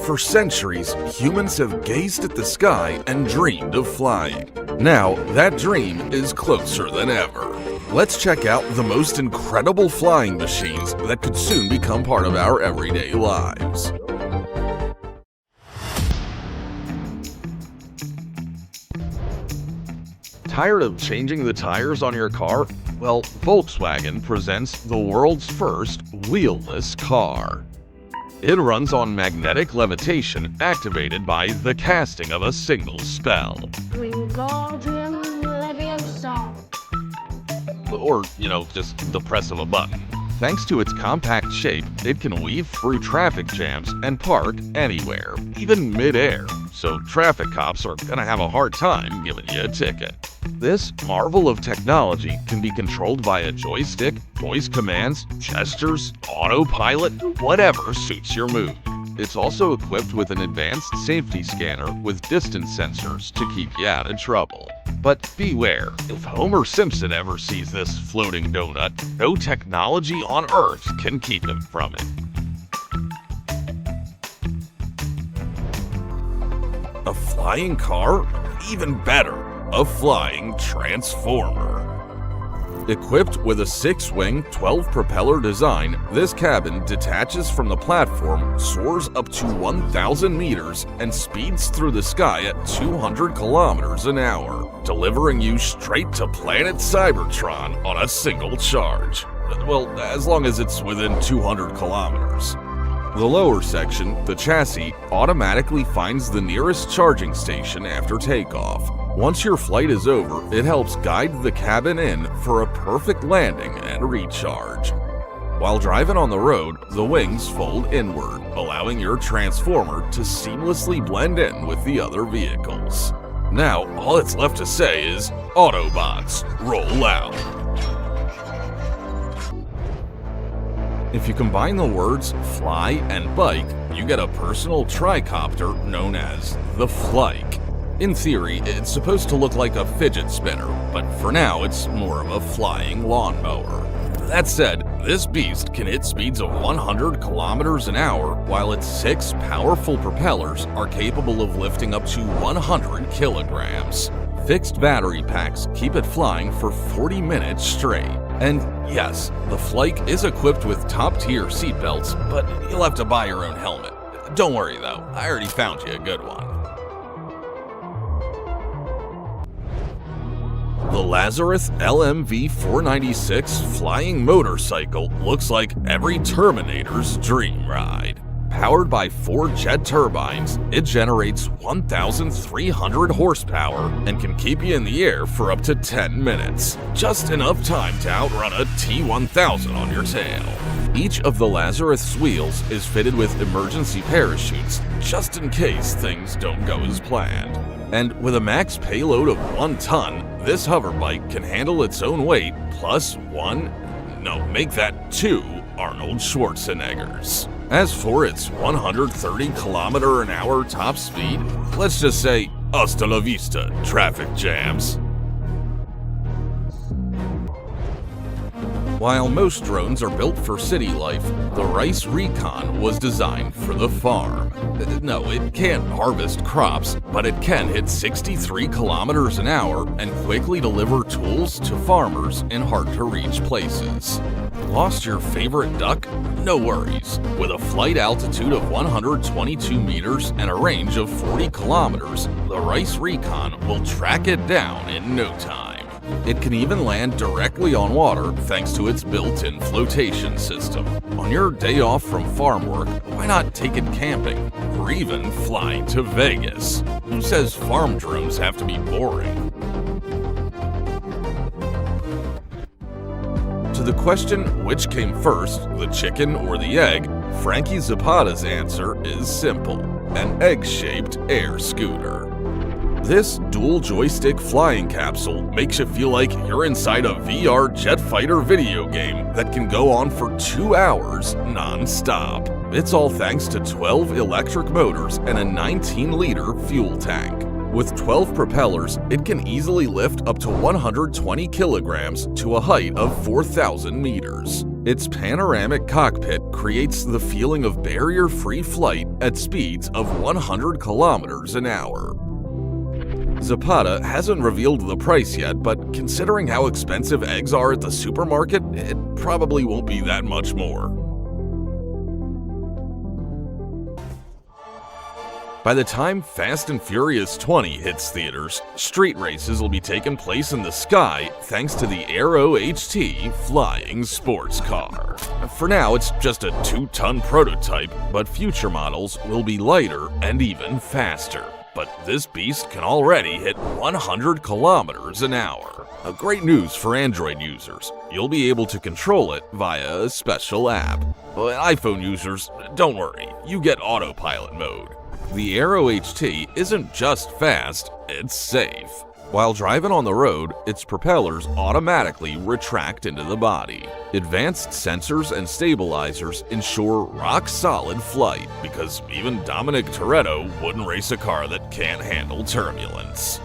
For centuries, humans have gazed at the sky and dreamed of flying. Now, that dream is closer than ever. Let's check out the most incredible flying machines that could soon become part of our everyday lives. Tired of changing the tires on your car? Well, Volkswagen presents the world's first wheelless car. It runs on magnetic levitation activated by the casting of a single spell. Wingardium Leviosa. Or, just the press of a button. Thanks to its compact shape, it can weave through traffic jams and park anywhere, even mid-air, so traffic cops are gonna have a hard time giving you a ticket. This marvel of technology can be controlled via joystick, voice commands, gestures, autopilot, whatever suits your mood. It's also equipped with an advanced safety scanner with distance sensors to keep you out of trouble. But beware, if Homer Simpson ever sees this floating donut, no technology on Earth can keep him from it. A flying car? Even better, a flying transformer. Equipped with a 6-wing, 12-propeller design, this cabin detaches from the platform, soars up to 1,000 meters, and speeds through the sky at 200 kilometers an hour, delivering you straight to planet Cybertron on a single charge. Well, as long as it's within 200 kilometers. The lower section, the chassis, automatically finds the nearest charging station after takeoff. Once your flight is over, it helps guide the cabin in for a perfect landing and recharge. While driving on the road, the wings fold inward, allowing your transformer to seamlessly blend in with the other vehicles. Now, all it's left to say is, Autobots, roll out. If you combine the words fly and bike, you get a personal tricopter known as the Flyke. In theory, it's supposed to look like a fidget spinner, but for now it's more of a flying lawnmower. That said, this beast can hit speeds of 100 kilometers an hour, while its 6 powerful propellers are capable of lifting up to 100 kilograms. Fixed battery packs keep it flying for 40 minutes straight. And yes, the Flyke is equipped with top-tier seatbelts, but you'll have to buy your own helmet. Don't worry though, I already found you a good one. The Lazarus LMV 496 flying motorcycle looks like every Terminator's dream ride. Powered by 4 jet turbines, it generates 1,300 horsepower and can keep you in the air for up to 10 minutes. Just enough time to outrun a T-1000 on your tail. Each of the Lazarus wheels is fitted with emergency parachutes, just in case things don't go as planned. And with a max payload of 1 ton, this hoverbike can handle its own weight plus 2 Arnold Schwarzeneggers. As for its 130 km/h top speed, let's just say hasta la vista, traffic jams. While most drones are built for city life, the Rice Recon was designed for the farm. No, it can't harvest crops, but it can hit 63 kilometers an hour and quickly deliver tools to farmers in hard-to-reach places. Lost your favorite duck? No worries. With a flight altitude of 122 meters and a range of 40 kilometers, the Rice Recon will track it down in no time. It can even land directly on water thanks to its built-in flotation system. On your day off from farm work, why not take it camping or even flying to Vegas? Who says farm drones have to be boring? To the question, which came first, the chicken or the egg, Frankie Zapata's answer is simple: an egg-shaped air scooter. This dual joystick flying capsule makes you feel like you're inside a VR jet fighter video game that can go on for 2 hours non-stop. It's all thanks to 12 electric motors and a 19-liter fuel tank. With 12 propellers, it can easily lift up to 120 kilograms to a height of 4,000 meters. Its panoramic cockpit creates the feeling of barrier-free flight at speeds of 100 kilometers an hour. Zapata hasn't revealed the price yet, but considering how expensive eggs are at the supermarket, it probably won't be that much more. By the time Fast and Furious 20 hits theaters, street races will be taking place in the sky thanks to the AeroHT flying sports car. For now, it's just a 2-ton prototype, but future models will be lighter and even faster. But this beast can already hit 100 kilometers an hour. Great news for Android users. You'll be able to control it via a special app. But iPhone users, don't worry, you get autopilot mode. The AeroHT isn't just fast, it's safe. While driving on the road, its propellers automatically retract into the body. Advanced sensors and stabilizers ensure rock-solid flight, because even Dominic Toretto wouldn't race a car that can't handle turbulence.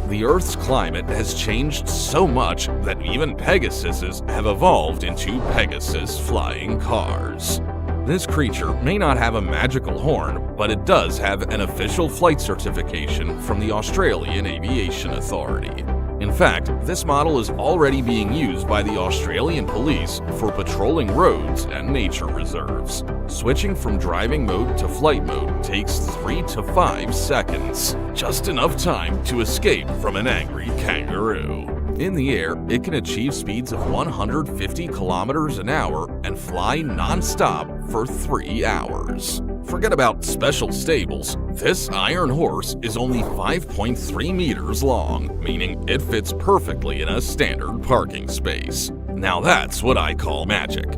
The Earth's climate has changed so much that even Pegasuses have evolved into Pegasus flying cars. This creature may not have a magical horn, but it does have an official flight certification from the Australian Aviation Authority. In fact, this model is already being used by the Australian police for patrolling roads and nature reserves. Switching from driving mode to flight mode takes 3 to 5 seconds, just enough time to escape from an angry kangaroo. In the air, it can achieve speeds of 150 kilometers an hour and fly non-stop for 3 hours. Forget about special stables, this iron horse is only 5.3 meters long, meaning it fits perfectly in a standard parking space. Now that's what I call magic.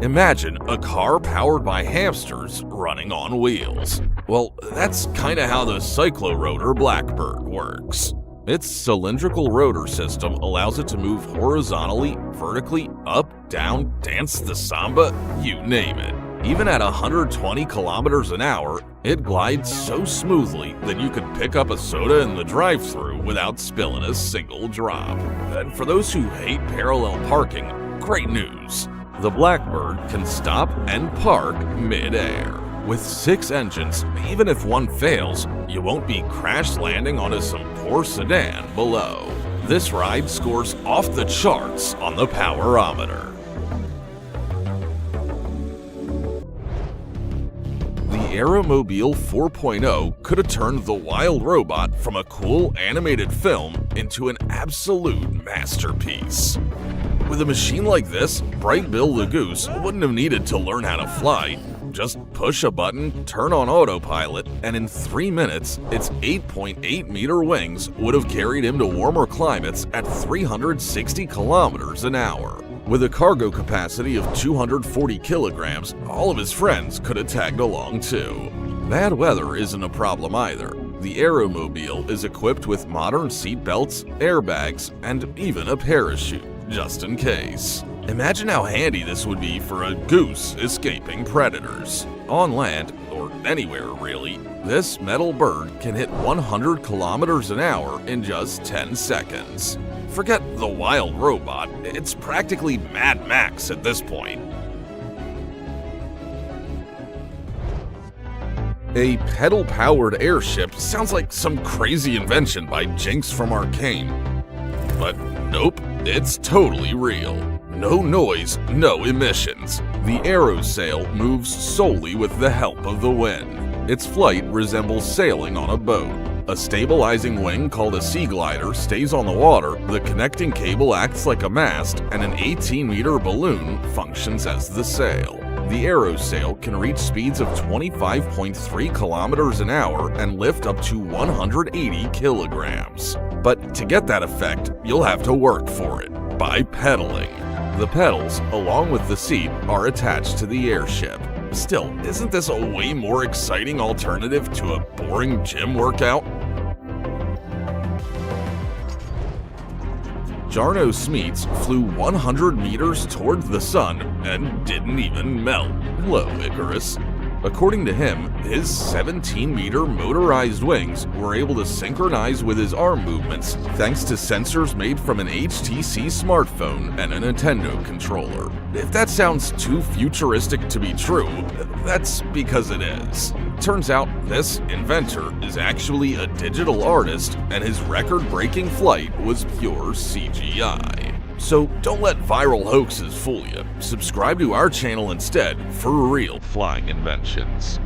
Imagine a car powered by hamsters running on wheels. Well, that's kinda how the Cyclloer Blackbird works. Its cylindrical rotor system allows it to move horizontally, vertically, up, down, dance the samba, you name it. Even at 120 kilometers an hour, it glides so smoothly that you could pick up a soda in the drive-thru without spilling a single drop. And for those who hate parallel parking, great news. The Blackbird can stop and park mid-air. With 6 engines, even if one fails, you won't be crash landing onto some poor sedan below. This ride scores off the charts on the Powerometer. The Aeromobile 4.0 could have turned the wild robot from a cool animated film into an absolute masterpiece. With a machine like this, Bright Bill the Goose wouldn't have needed to learn how to fly. Just push a button, turn on autopilot, and in 3 minutes, its 8.8 meter wings would have carried him to warmer climates at 360 kilometers an hour. With a cargo capacity of 240 kilograms, all of his friends could have tagged along too. Bad weather isn't a problem either. The Aeromobile is equipped with modern seat belts, airbags, and even a parachute, just in case. Imagine how handy this would be for a goose escaping predators. On land, or anywhere really, this metal bird can hit 100 kilometers an hour in just 10 seconds. Forget the wild robot, it's practically Mad Max at this point. A pedal-powered airship sounds like some crazy invention by Jinx from Arcane. But nope, it's totally real. No noise, no emissions. The Aeros Sail moves solely with the help of the wind. Its flight resembles sailing on a boat. A stabilizing wing called a sea glider stays on the water, the connecting cable acts like a mast, and an 18-meter balloon functions as the sail. The Aeros Sail can reach speeds of 25.3 kilometers an hour and lift up to 180 kilograms. But to get that effect, you'll have to work for it, by pedaling. The pedals, along with the seat, are attached to the airship. Still, isn't this a way more exciting alternative to a boring gym workout? Jarno Smeets flew 100 meters toward the sun and didn't even melt. Hello, Icarus. According to him, his 17-meter motorized wings were able to synchronize with his arm movements thanks to sensors made from an HTC smartphone and a Nintendo controller. If that sounds too futuristic to be true, that's because it is. Turns out this inventor is actually a digital artist, and his record-breaking flight was pure CGI. So don't let viral hoaxes fool you. Subscribe to our channel instead for real flying inventions.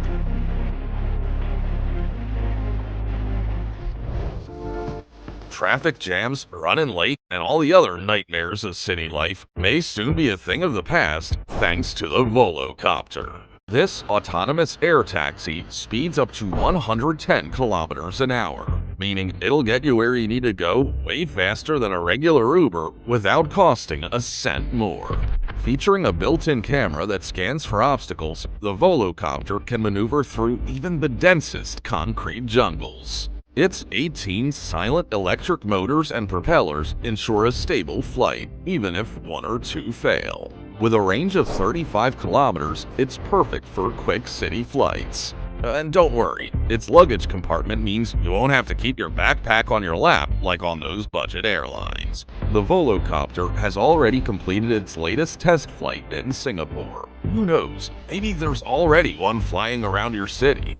Traffic jams, running late, and all the other nightmares of city life may soon be a thing of the past thanks to the Volocopter. This autonomous air taxi speeds up to 110 kilometers an hour, meaning it'll get you where you need to go way faster than a regular Uber without costing a cent more. Featuring a built-in camera that scans for obstacles, the Volocopter can maneuver through even the densest concrete jungles. Its 18 silent electric motors and propellers ensure a stable flight, even if one or two fail. With a range of 35 kilometers, it's perfect for quick city flights. And don't worry, its luggage compartment means you won't have to keep your backpack on your lap like on those budget airlines. The Volocopter has already completed its latest test flight in Singapore. Who knows, maybe there's already one flying around your city.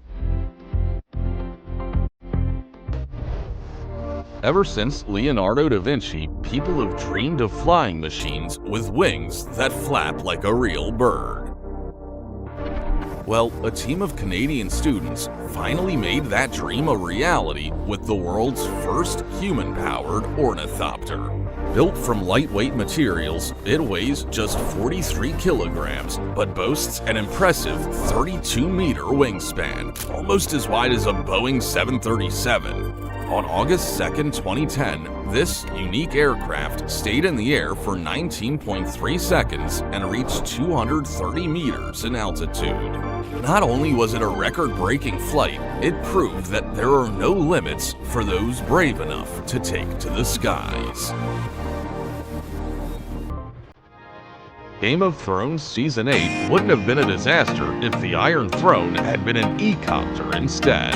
Ever since Leonardo da Vinci, people have dreamed of flying machines with wings that flap like a real bird. Well, a team of Canadian students finally made that dream a reality with the world's first human-powered Ornithopter. Built from lightweight materials, it weighs just 43 kilograms, but boasts an impressive 32-meter wingspan, almost as wide as a Boeing 737. On August 2, 2010, this unique aircraft stayed in the air for 19.3 seconds and reached 230 meters in altitude. Not only was it a record-breaking flight, it proved that there are no limits for those brave enough to take to the skies. Game of Thrones Season 8 wouldn't have been a disaster if the Iron Throne had been an Ecopter instead.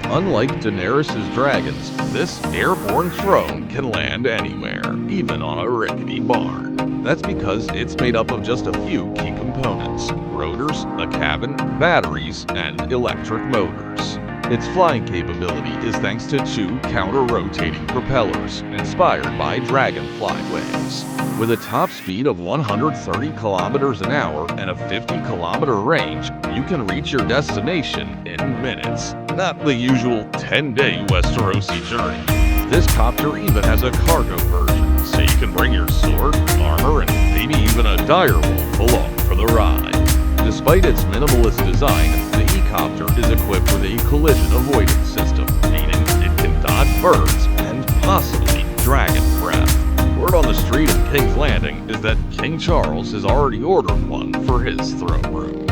Unlike Daenerys' dragons, this airborne throne can land anywhere, even on a rickety barn. That's because it's made up of just a few key components: rotors, a cabin, batteries, and electric motors. Its flying capability is thanks to two counter-rotating propellers, inspired by dragonfly wings. With a top speed of 130 kilometers an hour and a 50-kilometer range, you can reach your destination in minutes. Not the usual 10-day Westerosi journey. This copter even has a cargo version, so you can bring your sword, armor, and maybe even a direwolf along for the ride. Despite its minimalist design, the Ecopter is equipped with a collision avoidance system, meaning it can dodge birds and possibly dragon breath. Word on the street of King's Landing is that King Charles has already ordered one for his throne room.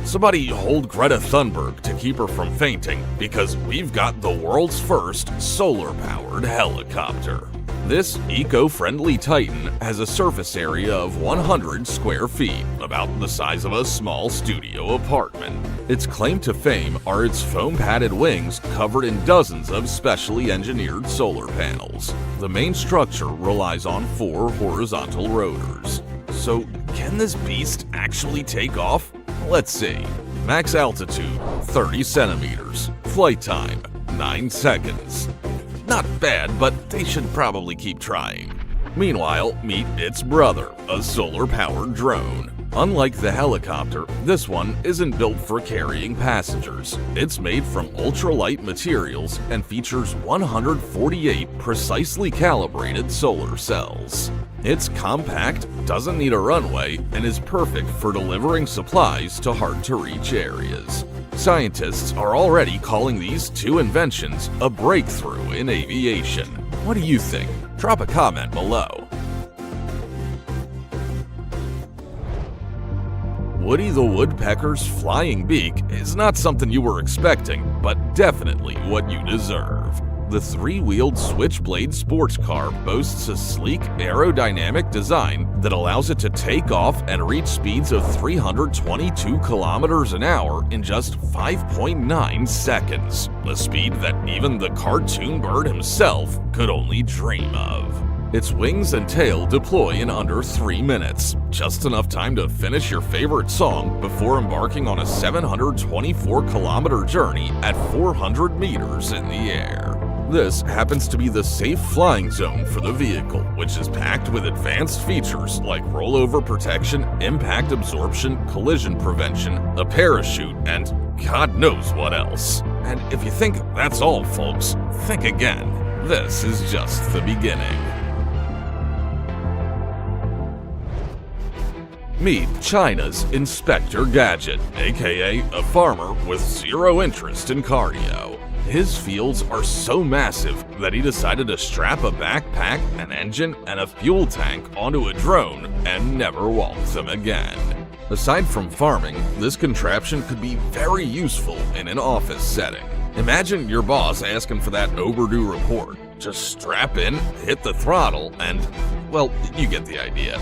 Somebody hold Greta Thunberg to keep her from fainting, because we've got the world's first solar-powered helicopter. This eco-friendly Titan has a surface area of 100 square feet, about the size of a small studio apartment. Its claim to fame are its foam-padded wings covered in dozens of specially engineered solar panels. The main structure relies on 4 horizontal rotors. So, can this beast actually take off? Let's see. Max altitude, 30 centimeters. Flight time, 9 seconds. Not bad, but they should probably keep trying. Meanwhile, meet its brother, a solar-powered drone. Unlike the helicopter, this one isn't built for carrying passengers. It's made from ultralight materials and features 148 precisely calibrated solar cells. It's compact, doesn't need a runway, and is perfect for delivering supplies to hard-to-reach areas. Scientists are already calling these two inventions a breakthrough in aviation. What do you think? Drop a comment below. Woody the Woodpecker's flying beak is not something you were expecting, but definitely what you deserve. The three-wheeled Switchblade sports car boasts a sleek, aerodynamic design that allows it to take off and reach speeds of 322 kilometers an hour in just 5.9 seconds, a speed that even the cartoon bird himself could only dream of. Its wings and tail deploy in under 3 minutes, just enough time to finish your favorite song before embarking on a 724-kilometer journey at 400 meters in the air. This happens to be the safe flying zone for the vehicle, which is packed with advanced features like rollover protection, impact absorption, collision prevention, a parachute, and God knows what else. And if you think that's all, folks, think again. This is just the beginning. Meet China's Inspector Gadget, aka a farmer with zero interest in cardio. His fields are so massive that he decided to strap a backpack, an engine, and a fuel tank onto a drone and never walk them again. Aside from farming, this contraption could be very useful in an office setting. Imagine your boss asking for that overdue report. Just strap in, hit the throttle, and, well, you get the idea.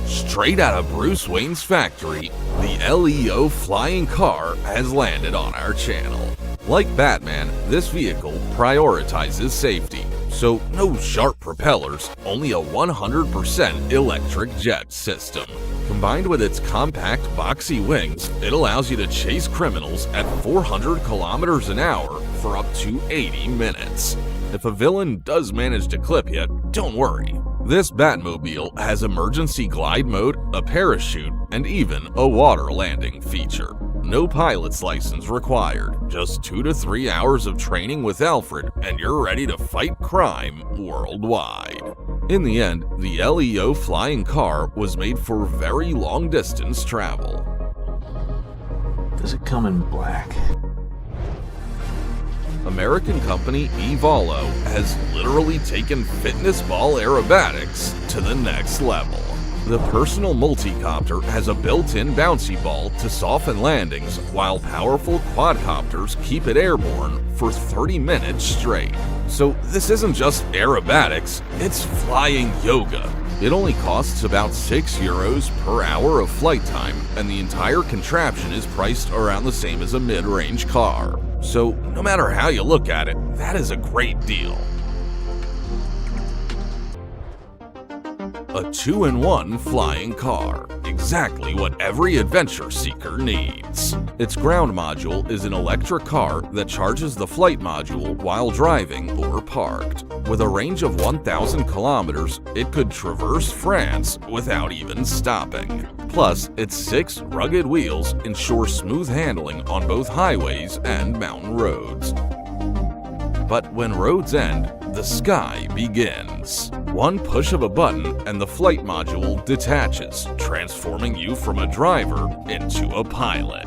Straight out of Bruce Wayne's factory, the LEO Flying Car has landed on our channel. Like Batman, this vehicle prioritizes safety, so no sharp propellers, only a 100% electric jet system. Combined with its compact, boxy wings, it allows you to chase criminals at 400 kilometers an hour for up to 80 minutes. If a villain does manage to clip you, don't worry. This Batmobile has emergency glide mode, a parachute, and even a water landing feature. No pilot's license required, just 2 to 3 hours of training with Alfred, and you're ready to fight crime worldwide. In the end, the LEO Flying Car was made for very long-distance travel. Does it come in black? American company Evalo has literally taken fitness ball aerobatics to the next level. The personal Multicopter has a built-in bouncy ball to soften landings, while powerful quadcopters keep it airborne for 30 minutes straight. So this isn't just aerobatics, it's flying yoga. It only costs about €6 per hour of flight time, and the entire contraption is priced around the same as a mid-range car. So no matter how you look at it, that is a great deal. A 2-in-1 flying car, exactly what every adventure seeker needs. Its ground module is an electric car that charges the flight module while driving or parked. With a range of 1,000 kilometers, it could traverse France without even stopping. Plus, its 6 rugged wheels ensure smooth handling on both highways and mountain roads. But when roads end, the sky begins. One push of a button and the flight module detaches, transforming you from a driver into a pilot.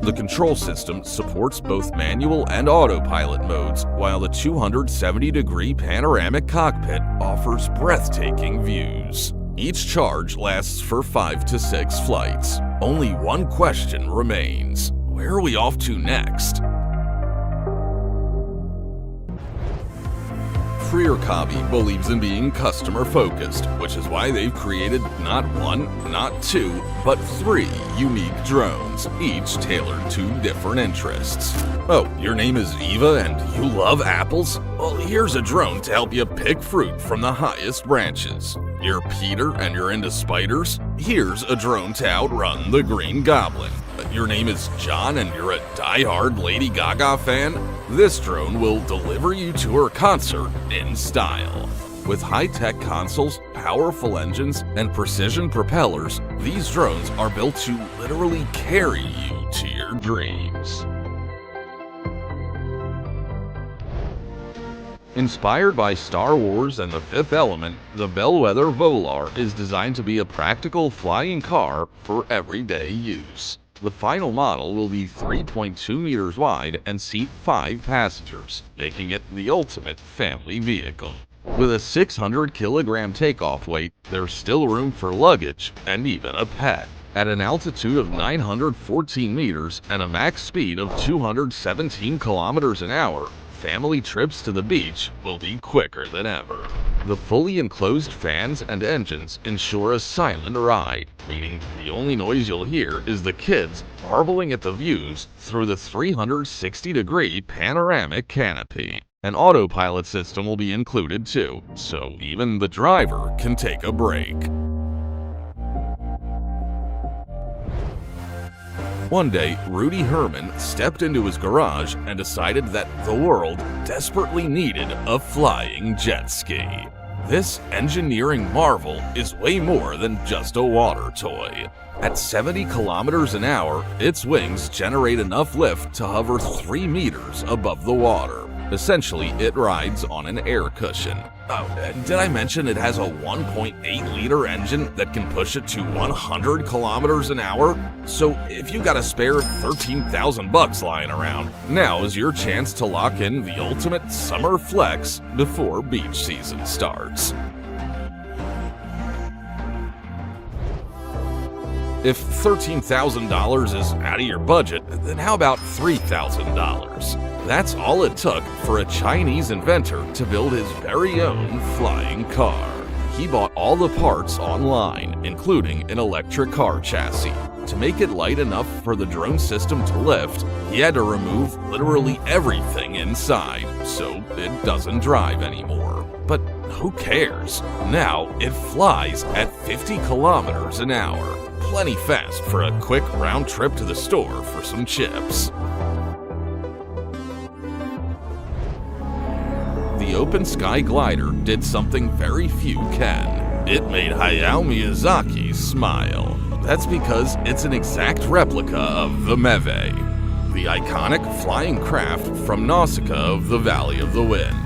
The control system supports both manual and autopilot modes, while the 270-degree panoramic cockpit offers breathtaking views. Each charge lasts for 5 to 6 flights. Only one question remains. Where are we off to next? Frier Kabi believes in being customer-focused, which is why they've created not 1, not 2, but 3 unique drones, each tailored to different interests. Oh, your name is Eva and you love apples? Well, here's a drone to help you pick fruit from the highest branches. You're Peter and you're into spiders? Here's a drone to outrun the Green Goblin. Your name is John and you're a die-hard Lady Gaga fan? This drone will deliver you to her concert in style. With high-tech consoles, powerful engines, and precision propellers, these drones are built to literally carry you to your dreams. Inspired by Star Wars and The Fifth Element, the Bellweather Volar is designed to be a practical flying car for everyday use. The final model will be 3.2 meters wide and seat 5 passengers, making it the ultimate family vehicle. With a 600-kilogram takeoff weight, there's still room for luggage and even a pet. At an altitude of 914 meters and a max speed of 217 kilometers an hour, family trips to the beach will be quicker than ever. The fully enclosed fans and engines ensure a silent ride, meaning the only noise you'll hear is the kids marveling at the views through the 360-degree panoramic canopy. An autopilot system will be included too, so even the driver can take a break. One day, Rudy Herman stepped into his garage and decided that the world desperately needed a flying jet ski. This engineering marvel is way more than just a water toy. At 70 kilometers an hour, its wings generate enough lift to hover 3 meters above the water. Essentially, it rides on an air cushion. Oh, did I mention it has a 1.8-liter engine that can push it to 100 kilometers an hour? So if you got a spare $13,000 lying around, now is your chance to lock in the ultimate summer flex before beach season starts. If $13,000 is out of your budget, then how about $3,000? That's all it took for a Chinese inventor to build his very own flying car. He bought all the parts online, including an electric car chassis. To make it light enough for the drone system to lift, he had to remove literally everything inside, so it doesn't drive anymore. But who cares? Now it flies at 50 kilometers an hour. Plenty fast for a quick round trip to the store for some chips. The Open Sky Glider did something very few can. It made Hayao Miyazaki smile. That's because it's an exact replica of the Meve, the iconic flying craft from Nausicaa of the Valley of the Wind.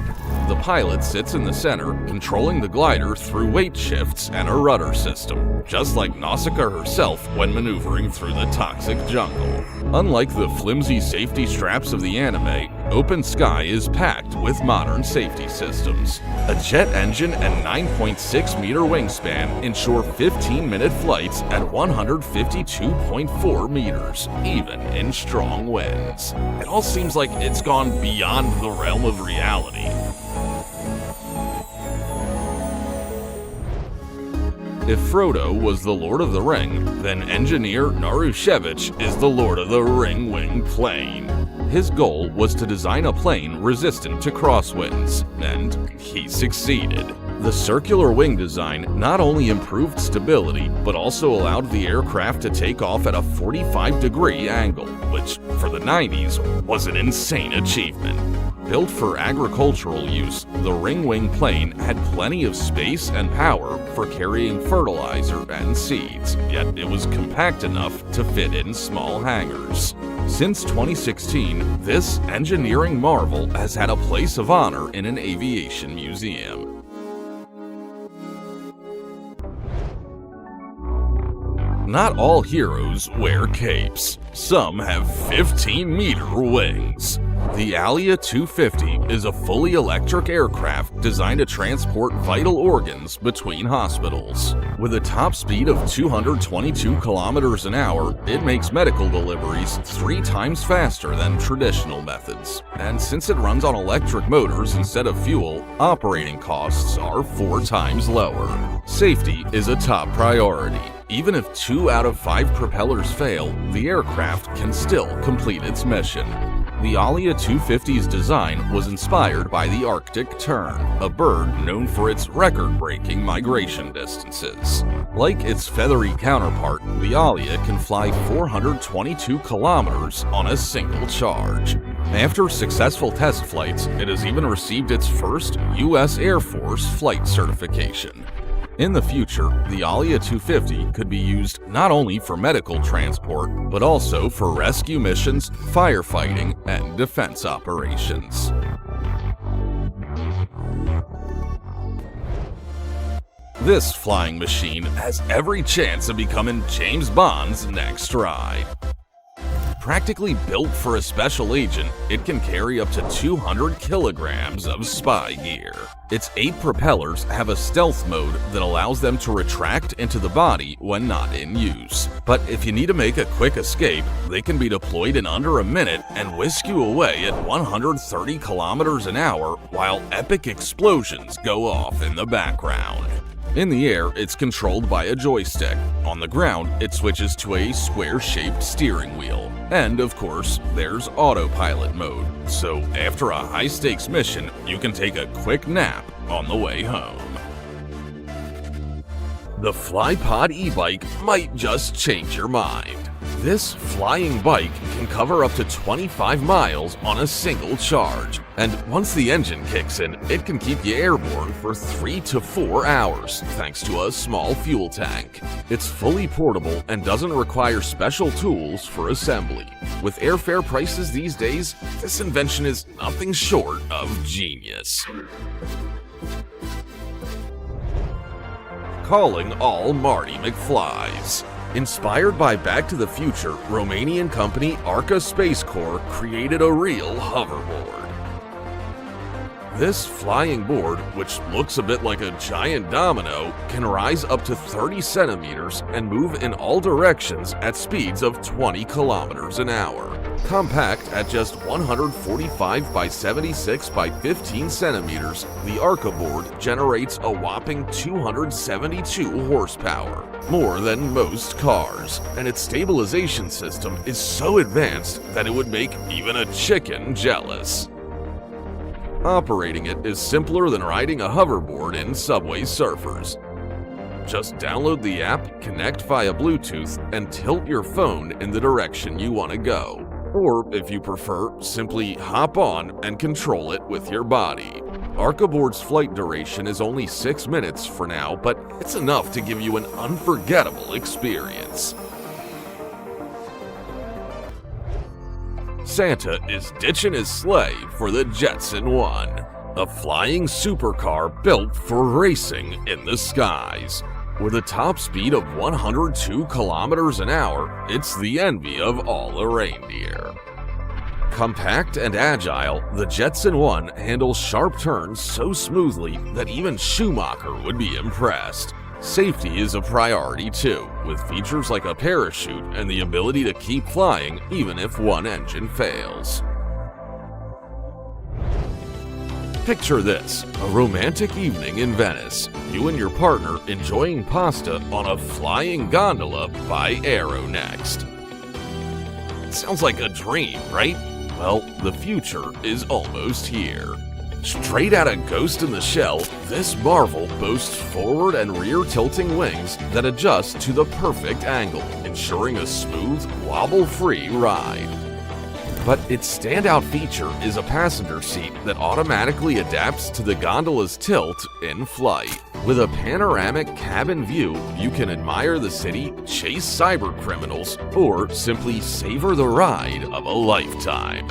The pilot sits in the center, controlling the glider through weight shifts and a rudder system, just like Nausicaa herself when maneuvering through the toxic jungle. Unlike the flimsy safety straps of the anime, Open Sky is packed with modern safety systems. A jet engine and 9.6-meter wingspan ensure 15-minute flights at 152.4 meters, even in strong winds. It all seems like it's gone beyond the realm of reality. If Frodo was the Lord of the Ring, then engineer Narushevich is the Lord of the Ringwing Plane. His goal was to design a plane resistant to crosswinds, and he succeeded. The circular wing design not only improved stability, but also allowed the aircraft to take off at a 45-degree angle, which, for the 90s, was an insane achievement. Built for agricultural use, the Ringwing Plane had plenty of space and power for carrying fertilizer and seeds, yet it was compact enough to fit in small hangars. Since 2016, this engineering marvel has had a place of honor in an aviation museum. Not all heroes wear capes. Some have 15-meter wings. The ALIA 250 is a fully electric aircraft designed to transport vital organs between hospitals. With a top speed of 222 kilometers an hour, it makes medical deliveries 3 times faster than traditional methods. And since it runs on electric motors instead of fuel, operating costs are 4 times lower. Safety is a top priority. Even if 2 out of 5 propellers fail, the aircraft can still complete its mission. The ALIA 250's design was inspired by the Arctic tern, a bird known for its record-breaking migration distances. Like its feathery counterpart, the ALIA can fly 422 kilometers on a single charge. After successful test flights, it has even received its first U.S. Air Force flight certification. In the future, the ALIA 250 could be used not only for medical transport, but also for rescue missions, firefighting, and defense operations. This flying machine has every chance of becoming James Bond's next ride. Practically built for a special agent, it can carry up to 200 kilograms of spy gear. Its 8 propellers have a stealth mode that allows them to retract into the body when not in use. But if you need to make a quick escape, they can be deployed in under a minute and whisk you away at 130 kilometers an hour while epic explosions go off in the background. In the air, it's controlled by a joystick. On the ground, it switches to a square-shaped steering wheel. And, of course, there's autopilot mode, so after a high-stakes mission, you can take a quick nap on the way home. The FlyPod e-bike might just change your mind. This flying bike can cover up to 25 miles on a single charge, and once the engine kicks in, it can keep you airborne for 3 to 4 hours thanks to a small fuel tank. It's fully portable and doesn't require special tools for assembly. With airfare prices these days, this invention is nothing short of genius. Calling all Marty McFlys. Inspired by Back to the Future, Romanian company Arca Space Corps created a real hoverboard. This flying board, which looks a bit like a giant domino, can rise up to 30 centimeters and move in all directions at speeds of 20 kilometers an hour. Compact at just 145 by 76 by 15 centimeters, the ArcAboard generates a whopping 272 horsepower, more than most cars, and its stabilization system is so advanced that it would make even a chicken jealous. Operating it is simpler than riding a hoverboard in Subway Surfers. Just download the app, connect via Bluetooth, and tilt your phone in the direction you want to go. Or, if you prefer, simply hop on and control it with your body. ArcAboard's flight duration is only 6 minutes for now, but it's enough to give you an unforgettable experience. Santa is ditching his sleigh for the Jetson 1, a flying supercar built for racing in the skies. With a top speed of 102 kilometers an hour, it's the envy of all the reindeer. Compact and agile, the Jetson 1 handles sharp turns so smoothly that even Schumacher would be impressed. Safety is a priority too, with features like a parachute and the ability to keep flying even if one engine fails. Picture this, a romantic evening in Venice, you and your partner enjoying pasta on a flying gondola by Aeronext. Sounds like a dream, right? Well, the future is almost here. Straight out of Ghost in the Shell, this marvel boasts forward and rear tilting wings that adjust to the perfect angle, ensuring a smooth, wobble-free ride. But its standout feature is a passenger seat that automatically adapts to the gondola's tilt in flight. With a panoramic cabin view, you can admire the city, chase cyber criminals, or simply savor the ride of a lifetime.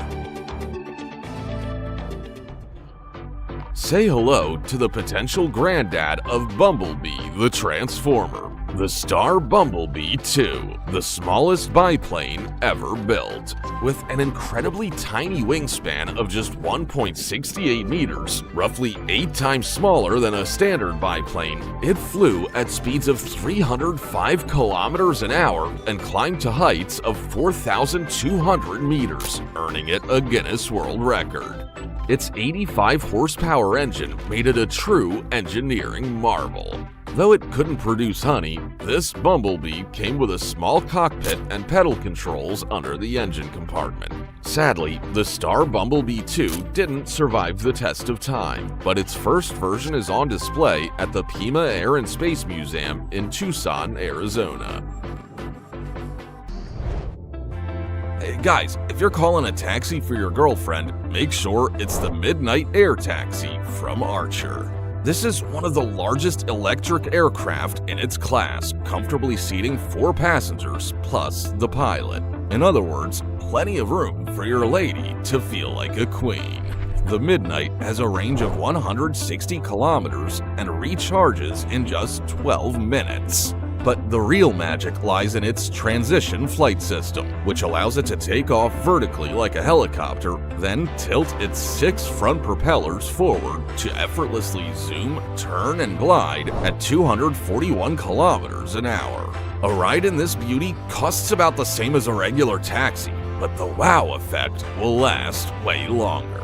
Say hello to the potential granddad of Bumblebee the Transformer, the Star Bumblebee 2, the smallest biplane ever built. With an incredibly tiny wingspan of just 1.68 meters, roughly 8 times smaller than a standard biplane, it flew at speeds of 305 kilometers an hour and climbed to heights of 4,200 meters, earning it a Guinness World Record. Its 85 horsepower engine made it a true engineering marvel. Though it couldn't produce honey, this Bumblebee came with a small cockpit and pedal controls under the engine compartment. Sadly, the Star Bumblebee 2 didn't survive the test of time, but its first version is on display at the Pima Air and Space Museum in Tucson, Arizona. Hey guys, if you're calling a taxi for your girlfriend, make sure it's the Midnight Air Taxi from Archer. This is one of the largest electric aircraft in its class, comfortably seating 4 passengers plus the pilot. In other words, plenty of room for your lady to feel like a queen. The Midnight has a range of 160 kilometers and recharges in just 12 minutes. But the real magic lies in its transition flight system, which allows it to take off vertically like a helicopter, then tilt its 6 front propellers forward to effortlessly zoom, turn, and glide at 241 kilometers an hour. A ride in this beauty costs about the same as a regular taxi, but the wow effect will last way longer.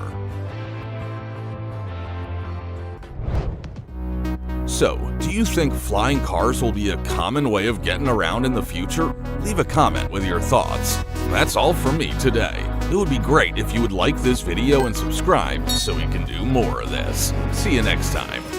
So, do you think flying cars will be a common way of getting around in the future? Leave a comment with your thoughts. That's all from me today. It would be great if you would like this video and subscribe so we can do more of this. See you next time.